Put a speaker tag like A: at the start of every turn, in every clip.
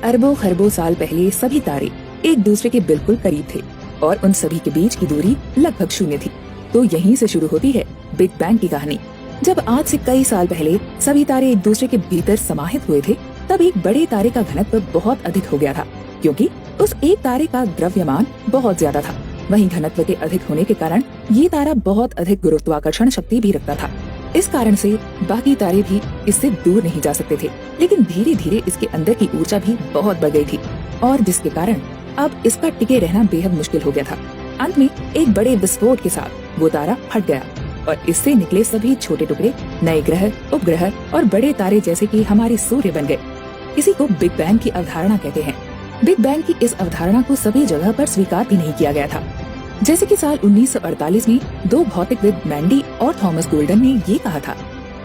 A: अरबों खरबों साल पहले सभी तारे एक दूसरे के बिल्कुल करीब थे और उन सभी के बीच की दूरी लगभग शून्य थी। तो यहीं से शुरू होती है बिग बैंग की कहानी। जब आज से कई साल पहले सभी तारे एक दूसरे के भीतर समाहित हुए थे, तब एक बड़े तारे का घनत्व बहुत अधिक हो गया था, क्योंकि उस एक तारे का द्रव्यमान बहुत ज्यादा था। वहीं घनत्व के अधिक होने के कारण ये तारा बहुत अधिक गुरुत्वाकर्षण शक्ति भी रखता था। इस कारण से बाकी तारे भी इससे दूर नहीं जा सकते थे, लेकिन धीरे धीरे इसके अंदर की ऊर्जा भी बहुत बढ़ गई थी और जिसके कारण अब इसका टिके रहना बेहद मुश्किल हो गया था। अंत में एक बड़े विस्फोट के साथ वो तारा फट गया और इससे निकले सभी छोटे टुकड़े नए ग्रह, उपग्रह और बड़े तारे जैसे कि हमारे सूर्य बन गए। इसी को बिग बैंग की अवधारणा कहते हैं। बिग बैंग की इस अवधारणा को सभी जगह पर स्वीकार भी नहीं किया गया था। जैसे कि साल 1948 में दो भौतिकविद मैंडी और थॉमस गोल्डन ने ये कहा था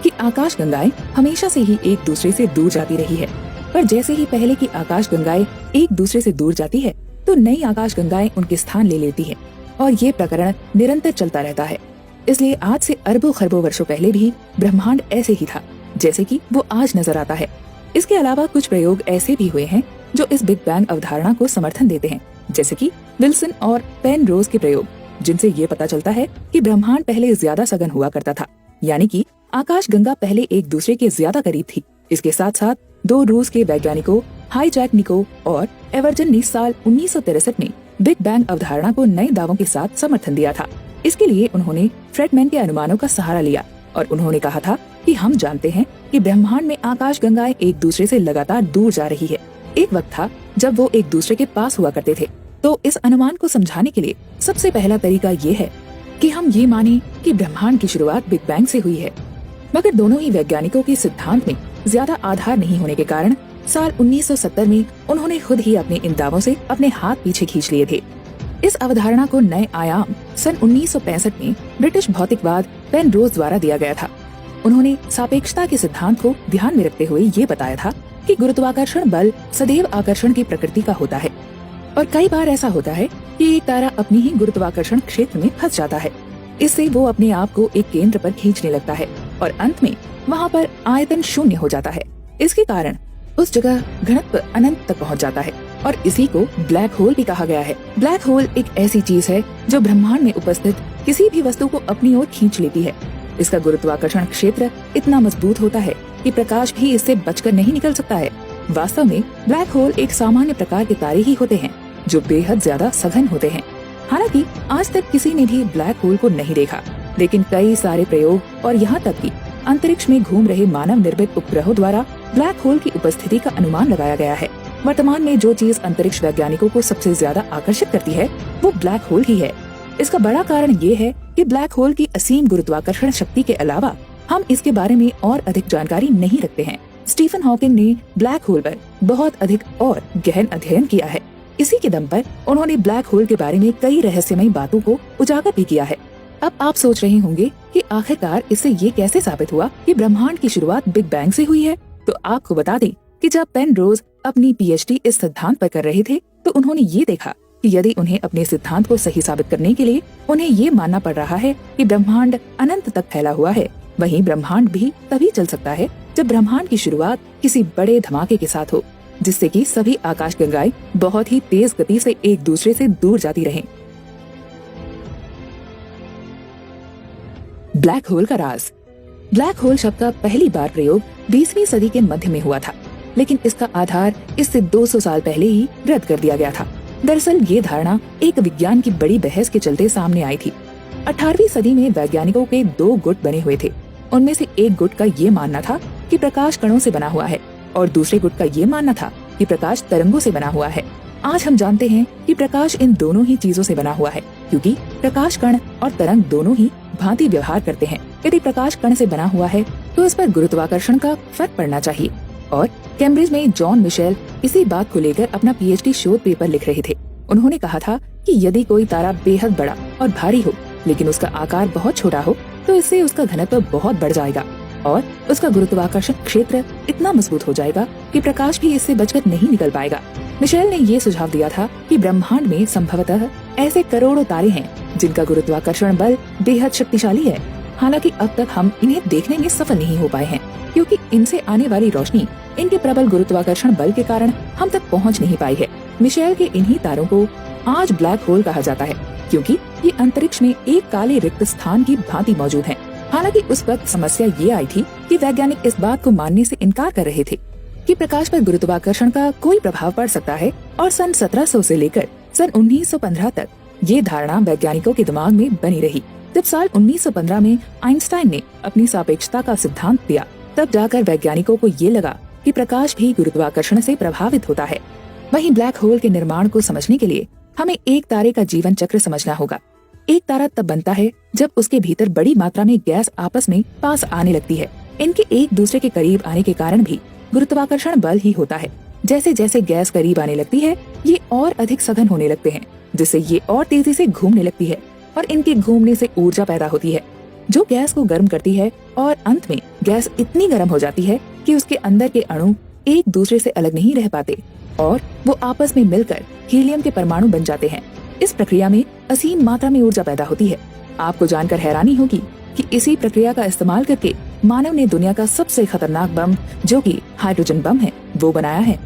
A: कि आकाश गंगाएं हमेशा से ही एक दूसरे से दूर जाती रही है, पर जैसे ही पहले की आकाश गंगाएं एक दूसरे से दूर जाती है तो नई आकाश गंगाएं उनके स्थान ले लेती है और ये प्रकरण निरंतर चलता रहता है। इसलिए आज से अरबों खरबों वर्षों पहले भी ब्रह्मांड ऐसे ही था जैसे कि वो आज नजर आता है। इसके अलावा कुछ प्रयोग ऐसे भी हुए हैं जो इस बिग बैंग अवधारणा को समर्थन देते हैं, जैसे कि विल्सन और पेनरोज के प्रयोग, जिनसे ये पता चलता है कि ब्रह्मांड पहले ज्यादा सघन हुआ करता था, यानी कि आकाश गंगा पहले एक दूसरे के ज्यादा करीब थी। इसके साथ साथ दो रूस के वैज्ञानिकों हाईजैक और एवर्जन ने साल 1963 में बिग बैंग अवधारणा को नए दावों के साथ समर्थन दिया था। इसके लिए उन्होंने फ्रेडमैन के अनुमानों का सहारा लिया और उन्होंने कहा था कि हम जानते हैं कि ब्रह्मांड में आकाश गंगाएं एक दूसरे से लगातार दूर जा रही है। एक वक्त था जब वो एक दूसरे के पास हुआ करते थे। तो इस अनुमान को समझाने के लिए सबसे पहला तरीका ये है कि हम ये माने कि ब्रह्मांड की शुरुआत बिग बैंग से हुई है। मगर दोनों ही वैज्ञानिकों के सिद्धांत में ज्यादा आधार नहीं होने के कारण साल 1970 में उन्होंने खुद ही अपने इन दावों से अपने हाथ पीछे खींच लिए थे। इस अवधारणा को नए आयाम सन 1965 में ब्रिटिश भौतिकवाद पेनरोज द्वारा दिया गया था। उन्होंने सापेक्षता के सिद्धांत को ध्यान में रखते हुए ये बताया था कि गुरुत्वाकर्षण बल सदैव आकर्षण की प्रकृति का होता है और कई बार ऐसा होता है कि एक तारा अपनी ही गुरुत्वाकर्षण क्षेत्र में फंस जाता है। इससे वो अपने आप को एक केंद्र पर खींचने लगता है और अंत में वहाँ पर आयतन शून्य हो जाता है। इसके कारण उस जगह घनत्व अनंत तक पहुँच जाता है और इसी को ब्लैक होल भी कहा गया है। ब्लैक होल एक ऐसी चीज है जो ब्रह्मांड में उपस्थित किसी भी वस्तु को अपनी ओर खींच लेती है। इसका गुरुत्वाकर्षण क्षेत्र इतना मजबूत होता है कि प्रकाश भी इससे बचकर नहीं निकल सकता है। वास्तव में ब्लैक होल एक सामान्य प्रकार के तारे ही होते हैं जो बेहद ज्यादा सघन होते हैं। हालांकि आज तक किसी ने भी ब्लैक होल को नहीं देखा, लेकिन कई सारे प्रयोग और यहाँ तक कि अंतरिक्ष में घूम रहे मानव निर्मित उपग्रहों द्वारा ब्लैक होल की उपस्थिति का अनुमान लगाया गया है। वर्तमान में जो चीज अंतरिक्ष वैज्ञानिकों को सबसे ज्यादा आकर्षित करती है वो ब्लैक होल ही है। इसका बड़ा कारण ये है कि ब्लैक होल की असीम गुरुत्वाकर्षण शक्ति के अलावा हम इसके बारे में और अधिक जानकारी नहीं रखते हैं। स्टीफन हॉकिंग ने ब्लैक होल पर बहुत अधिक और गहन अध्ययन किया है। इसी के दम पर उन्होंने ब्लैक होल के बारे में कई रहस्यमयी बातों को उजागर भी किया है। अब आप सोच रहे होंगे कि आखिरकार इससे ये कैसे साबित हुआ कि ब्रह्मांड की शुरुआत बिग बैंग से हुई है। तो आपको बता दें कि जब पेनरोज अपनी पीएचडी इस सिद्धांत पर कर रहे थे तो उन्होंने ये देखा कि यदि उन्हें अपने सिद्धांत को सही साबित करने के लिए उन्हें ये मानना पड़ रहा है कि ब्रह्मांड अनंत तक फैला हुआ है, वहीं ब्रह्मांड भी तभी चल सकता है जब ब्रह्मांड की शुरुआत किसी बड़े धमाके के साथ हो, जिससे कि सभी आकाश गंगाएं बहुत ही तेज गति से एक दूसरे से दूर जाती रहें। ब्लैक होल का राज। ब्लैक होल शब्द का पहली बार प्रयोग 20वीं सदी के मध्य में हुआ था, लेकिन इसका आधार इससे 200 साल पहले ही रद्द कर दिया गया था। दरअसल ये धारणा एक विज्ञान की बड़ी बहस के चलते सामने आई थी। 18वीं सदी में वैज्ञानिकों के दो गुट बने हुए थे। उनमें से एक गुट का ये मानना था कि प्रकाश कणों से बना हुआ है और दूसरे गुट का ये मानना था कि प्रकाश तरंगों से बना हुआ है। आज हम जानते हैं कि प्रकाश इन दोनों ही चीजों से बना हुआ है, क्योंकि प्रकाश कण और तरंग दोनों ही भांति व्यवहार करते हैं। यदि प्रकाश कण से बना हुआ है तो इस पर गुरुत्वाकर्षण का फर्क पड़ना चाहिए। और कैम्ब्रिज में जॉन मिशेल इसी बात को लेकर अपना पीएचडी शोध पेपर लिख रहे थे। उन्होंने कहा था कि यदि कोई तारा बेहद बड़ा और भारी हो लेकिन उसका आकार बहुत छोटा हो तो इससे उसका घनत्व बहुत बढ़ जाएगा और उसका गुरुत्वाकर्षण क्षेत्र इतना मजबूत हो जाएगा कि प्रकाश भी इससे बचकर नहीं निकल पाएगा। मिशेल ने ये सुझाव दिया था कि ब्रह्मांड में संभवतः ऐसे करोड़ों तारे हैं जिनका गुरुत्वाकर्षण बल बेहद शक्तिशाली है। हालांकि अब तक हम इन्हें देखने में सफल नहीं हो पाए हैं, क्योंकि इनसे आने वाली रोशनी इनके प्रबल गुरुत्वाकर्षण बल के कारण हम तक पहुंच नहीं पाई है। मिशेल के इन्हीं तारों को आज ब्लैक होल कहा जाता है, क्योंकि ये अंतरिक्ष में एक काले रिक्त स्थान की भांति मौजूद हैं। हालांकि उस वक्त समस्या ये आई थी कि वैज्ञानिक इस बात को मानने से इनकार कर रहे थे कि प्रकाश पर गुरुत्वाकर्षण का कोई प्रभाव पड़ सकता है, और सन 1700 से लेकर सन 1915 तक ये धारणा वैज्ञानिकों के दिमाग में बनी रही। जब साल 1915 में आइंस्टाइन ने अपनी सापेक्षता का सिद्धांत दिया, तब जाकर वैज्ञानिकों को ये लगा कि प्रकाश भी गुरुत्वाकर्षण से प्रभावित होता है। वहीं ब्लैक होल के निर्माण को समझने के लिए हमें एक तारे का जीवन चक्र समझना होगा। एक तारा तब बनता है जब उसके भीतर बड़ी मात्रा में गैस आपस में पास आने लगती है। इनके एक दूसरे के करीब आने के कारण भी गुरुत्वाकर्षण बल ही होता है। जैसे जैसे गैस करीब आने लगती है, ये और अधिक सघन होने लगते हैं, जिससे ये और तेजी से घूमने लगती है, और इनके घूमने से ऊर्जा पैदा होती है जो गैस को गर्म करती है, और अंत में गैस इतनी गर्म हो जाती है कि उसके अंदर के अणु एक दूसरे से अलग नहीं रह पाते और वो आपस में मिलकर हीलियम के परमाणु बन जाते हैं। इस प्रक्रिया में असीम मात्रा में ऊर्जा पैदा होती है। आपको जानकर हैरानी होगी कि इसी प्रक्रिया का इस्तेमाल करके मानव ने दुनिया का सबसे खतरनाक बम, जो कि हाइड्रोजन बम है, वो बनाया है।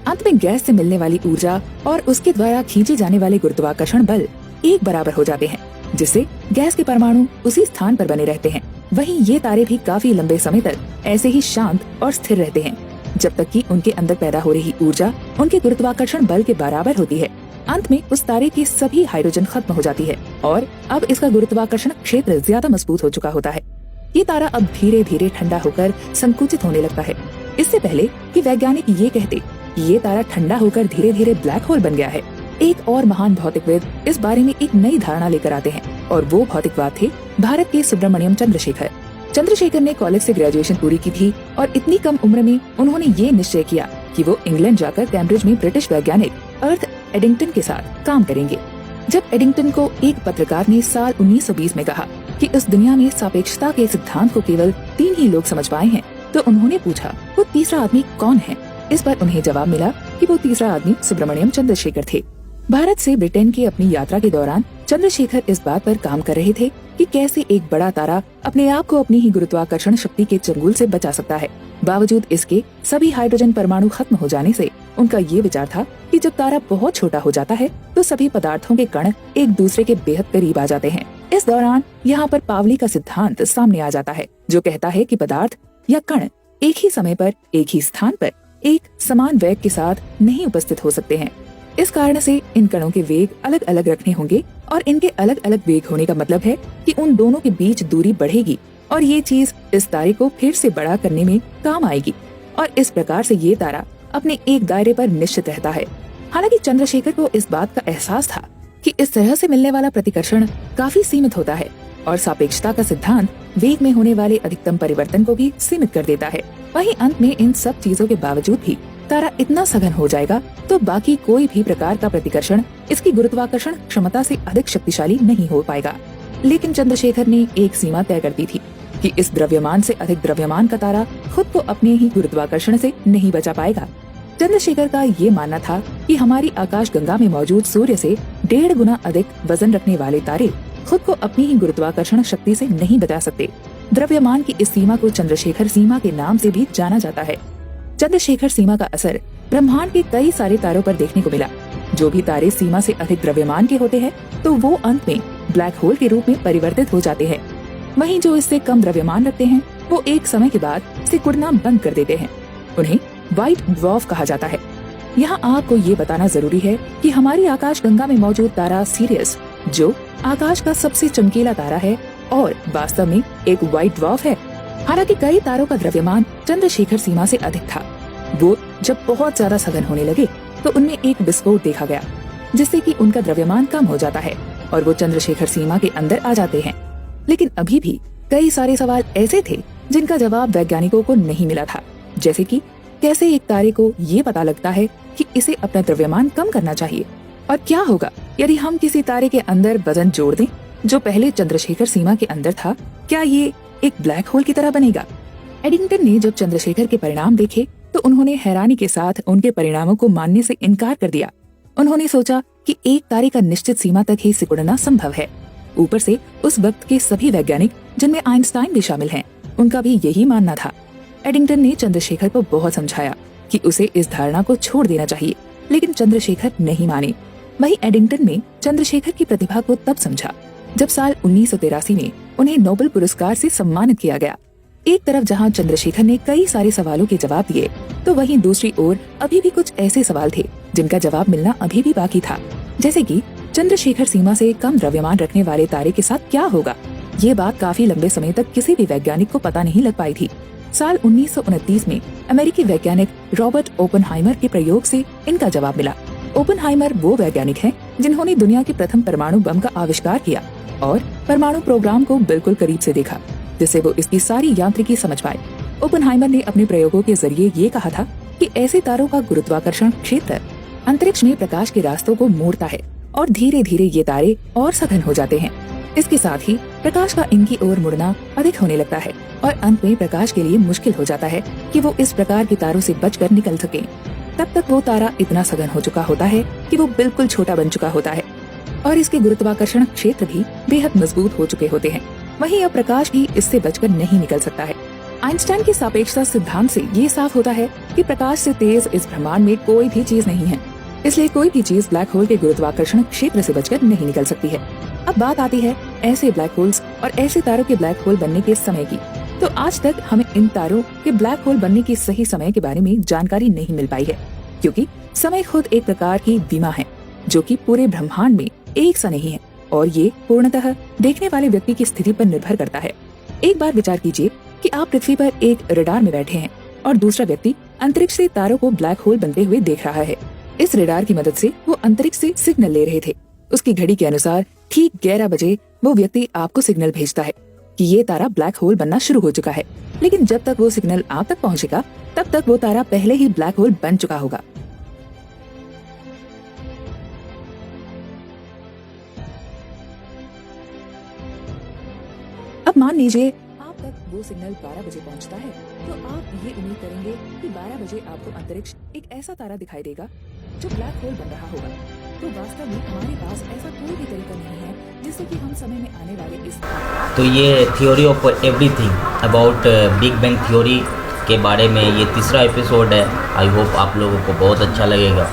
A: अंत में गैस से मिलने वाली ऊर्जा और उसके द्वारा खींचे जाने वाले गुरुत्वाकर्षण बल एक बराबर हो जाते हैं, जिससे गैस के परमाणु उसी स्थान पर बने रहते हैं। वहीं ये तारे भी काफी लंबे समय तक ऐसे ही शांत और स्थिर रहते हैं, जब तक कि उनके अंदर पैदा हो रही ऊर्जा उनके गुरुत्वाकर्षण बल के बराबर होती है। अंत में उस तारे की सभी हाइड्रोजन खत्म हो जाती है और अब इसका गुरुत्वाकर्षण क्षेत्र ज्यादा मजबूत हो चुका होता है। ये तारा अब धीरे धीरे ठंडा होकर संकुचित होने लगता है। इससे पहले कि वैज्ञानिक ये कहते कि ये तारा ठंडा होकर धीरे धीरे ब्लैक होल बन गया है, एक और महान भौतिकविद इस बारे में एक नई धारणा लेकर आते हैं, और वो भौतिकवाद थे भारत के सुब्रमण्यम चंद्रशेखर। चंद्रशेखर ने कॉलेज से ग्रेजुएशन पूरी की थी और इतनी कम उम्र में उन्होंने ये निश्चय किया कि वो इंग्लैंड जाकर कैम्ब्रिज में ब्रिटिश वैज्ञानिक अर्थ एडिंगटन के साथ काम करेंगे। जब एडिंगटन को एक पत्रकार ने साल 1920 में कहा कि इस दुनिया में सापेक्षता के सिद्धांत को केवल 3 ही लोग समझ पाए हैं, तो उन्होंने पूछा वो तीसरा आदमी कौन है। इस पर उन्हें जवाब मिला कि वो तीसरा आदमी सुब्रमण्यम चंद्रशेखर थे। भारत से ब्रिटेन की अपनी यात्रा के दौरान चंद्रशेखर इस बात पर काम कर रहे थे कि कैसे एक बड़ा तारा अपने आप को अपनी ही गुरुत्वाकर्षण शक्ति के चंगुल से बचा सकता है। बावजूद इसके सभी हाइड्रोजन परमाणु खत्म हो जाने से उनका ये विचार था कि जब तारा बहुत छोटा हो जाता है तो सभी पदार्थों के कण एक दूसरे के बेहद करीब आ जाते हैं। इस दौरान यहाँ पर पावली का सिद्धांत सामने आ जाता है, जो कहता है कि पदार्थ या कण एक ही समय पर एक ही स्थान पर एक समान वेग के साथ नहीं उपस्थित हो सकते हैं। इस कारण से इन कणों के वेग अलग अलग रखने होंगे, और इनके अलग अलग वेग होने का मतलब है कि उन दोनों के बीच दूरी बढ़ेगी, और ये चीज इस तारे को फिर से बड़ा करने में काम आएगी, और इस प्रकार से ये तारा अपने एक दायरे पर निश्चित रहता है। हालांकि चंद्रशेखर को इस बात का एहसास था कि इस तरह से मिलने वाला प्रतिकर्षण काफी सीमित होता है, और सापेक्षता का सिद्धांत वेग में होने वाले अधिकतम परिवर्तन को भी सीमित कर देता है। वहीं अंत में इन सब चीजों के बावजूद भी तारा इतना सघन हो जाएगा तो बाकी कोई भी प्रकार का प्रतिकर्षण इसकी गुरुत्वाकर्षण क्षमता से अधिक शक्तिशाली नहीं हो पाएगा। लेकिन चंद्रशेखर ने एक सीमा तय कर दी थी कि इस द्रव्यमान से अधिक द्रव्यमान का तारा खुद को अपने ही गुरुत्वाकर्षण से नहीं बचा पाएगा। चंद्रशेखर का ये मानना था कि हमारी आकाश गंगा में मौजूद सूर्य से 1.5 गुना अधिक वजन रखने वाले तारे खुद को अपनी ही गुरुत्वाकर्षण शक्ति से नहीं बचा सकते। द्रव्यमान की इस सीमा को चंद्रशेखर सीमा के नाम से भी जाना जाता है। चंद्रशेखर सीमा का असर ब्रह्मांड के कई सारे तारों पर देखने को मिला। जो भी तारे सीमा से अधिक द्रव्यमान के होते हैं तो वो अंत में ब्लैक होल के रूप में परिवर्तित हो जाते हैं। वहीं जो इससे कम द्रव्यमान रखते हैं वो एक समय के बाद सिकुड़ना बंद कर देते हैं। उन्हें व्हाइट ड्वार्फ कहा जाता है। यहाँ आपको ये बताना जरूरी है कि हमारी आकाश गंगा में मौजूद तारा सीरियस, जो आकाश का सबसे चमकीला तारा है और वास्तव में एक व्हाइट ड्वार्फ है। हालांकि कई तारों का द्रव्यमान चंद्रशेखर सीमा से अधिक था। वो जब बहुत ज्यादा सघन होने लगे तो उनमें एक विस्फोट देखा गया, जिससे कि उनका द्रव्यमान कम हो जाता है और वो चंद्रशेखर सीमा के अंदर आ जाते हैं। लेकिन अभी भी कई सारे सवाल ऐसे थे जिनका जवाब वैज्ञानिकों को नहीं मिला था, जैसे कि कैसे एक तारे को ये पता लगता है कि इसे अपना द्रव्यमान कम करना चाहिए, और क्या होगा यदि हम किसी तारे के अंदर वजन जोड़ दें जो पहले चंद्रशेखर सीमा के अंदर था, क्या ये एक ब्लैक होल की तरह बनेगा। एडिंगटन ने जब चंद्रशेखर के परिणाम देखे तो उन्होंने हैरानी के साथ उनके परिणामों को मानने से इनकार कर दिया। उन्होंने सोचा कि एक तारे का निश्चित सीमा तक ही सिकुड़ना संभव है, ऊपर से उस वक्त के सभी वैज्ञानिक, जिनमें आइंस्टाइन भी शामिल हैं, उनका भी यही मानना था। एडिंगटन ने चंद्रशेखर को बहुत समझाया कि उसे इस धारणा को छोड़ देना चाहिए, लेकिन चंद्रशेखर नहीं माने। वहीं एडिंगटन ने चंद्रशेखर की प्रतिभा को तब समझा जब साल 1983 में उन्हें नोबेल पुरस्कार से सम्मानित किया गया। एक तरफ जहां चंद्रशेखर ने कई सारे सवालों के जवाब दिए, तो वहीं दूसरी ओर अभी भी कुछ ऐसे सवाल थे जिनका जवाब मिलना अभी भी बाकी था। जैसे कि चंद्रशेखर सीमा से कम द्रव्यमान रखने वाले तारे के साथ क्या होगा। ये बात काफी लंबे समय तक किसी भी वैज्ञानिक को पता नहीं लग पाई थी। साल 1929 में अमेरिकी वैज्ञानिक रॉबर्ट ओपेनहाइमर के प्रयोग से इनका जवाब मिला। ओपेनहाइमर वो वैज्ञानिक हैं जिन्होंने दुनिया के प्रथम परमाणु बम का आविष्कार किया और परमाणु प्रोग्राम को बिल्कुल करीब से देखा, जिससे वो इसकी सारी यांत्रिकी समझ पाए। ओपेनहाइमर ने अपने प्रयोगों के जरिए ये कहा था कि ऐसे तारों का गुरुत्वाकर्षण क्षेत्र अंतरिक्ष में प्रकाश के रास्तों को मोड़ता है और धीरे धीरे ये तारे और सघन हो जाते हैं। इसके साथ ही प्रकाश का इनकी ओर मुड़ना अधिक होने लगता है और अंत में प्रकाश के लिए मुश्किल हो जाता है कि वो इस प्रकार के तारों से बचकर निकल सके। तब तक वो तारा इतना सघन हो चुका होता है कि वो बिल्कुल छोटा बन चुका होता है और इसके गुरुत्वाकर्षण क्षेत्र भी बेहद मजबूत हो चुके होते हैं। वहीं अब प्रकाश भी इससे बचकर नहीं निकल सकता है। आइंस्टाइन के सापेक्षता सिद्धांत से ये साफ होता है कि प्रकाश से तेज इस ब्रह्मांड में कोई भी चीज नहीं है, इसलिए कोई भी चीज ब्लैक होल के गुरुत्वाकर्षण क्षेत्र से बचकर नहीं निकल सकती है। अब बात आती है ऐसे ब्लैक होल्स और ऐसे तारों के ब्लैक होल बनने के समय की। तो आज तक हमें इन तारों के ब्लैक होल बनने के सही समय के बारे में जानकारी नहीं मिल पाई है, क्योंकि समय खुद एक प्रकार की बीमा है जो कि पूरे ब्रह्मांड में एक सा नहीं है और ये पूर्णतः देखने वाले व्यक्ति की स्थिति पर निर्भर करता है। एक बार विचार कीजिए कि आप पृथ्वी पर एक रडार में बैठे हैं और दूसरा व्यक्ति अंतरिक्ष से तारों को ब्लैक होल बनते हुए देख रहा है। इस रडार की मदद से वो अंतरिक्ष से सिग्नल ले रहे थे। उसकी घड़ी के अनुसार ठीक 11 बजे वो व्यक्ति आपको सिग्नल भेजता है कि ये तारा ब्लैक होल बनना शुरू हो चुका है, लेकिन जब तक वो सिग्नल आप तक पहुंचेगा तब तक वो तारा पहले ही ब्लैक होल बन चुका होगा। अब मान लीजिए आप तक वो सिग्नल 12 बजे पहुंचता है, तो आप ये उम्मीद करेंगे कि 12 बजे आपको अंतरिक्ष एक ऐसा तारा दिखाई देगा जो ब्लैक होल बन रहा होगा। तो वास्तव में हमारे पास ऐसा कोई भी तरीका नहीं है जिससे कि हम समय में आने वाले इस
B: तो ये theory of everything about big bang theory के बारे में ये तीसरा एपिसोड है। आई होप आप लोगों को बहुत अच्छा लगेगा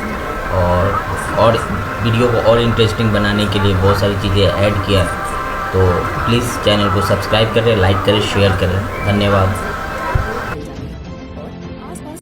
B: और वीडियो को और इंटरेस्टिंग बनाने के लिए बहुत सारी चीज़ें ऐड किया है। तो प्लीज़ चैनल को सब्सक्राइब करें, लाइक करें, शेयर करें। धन्यवाद।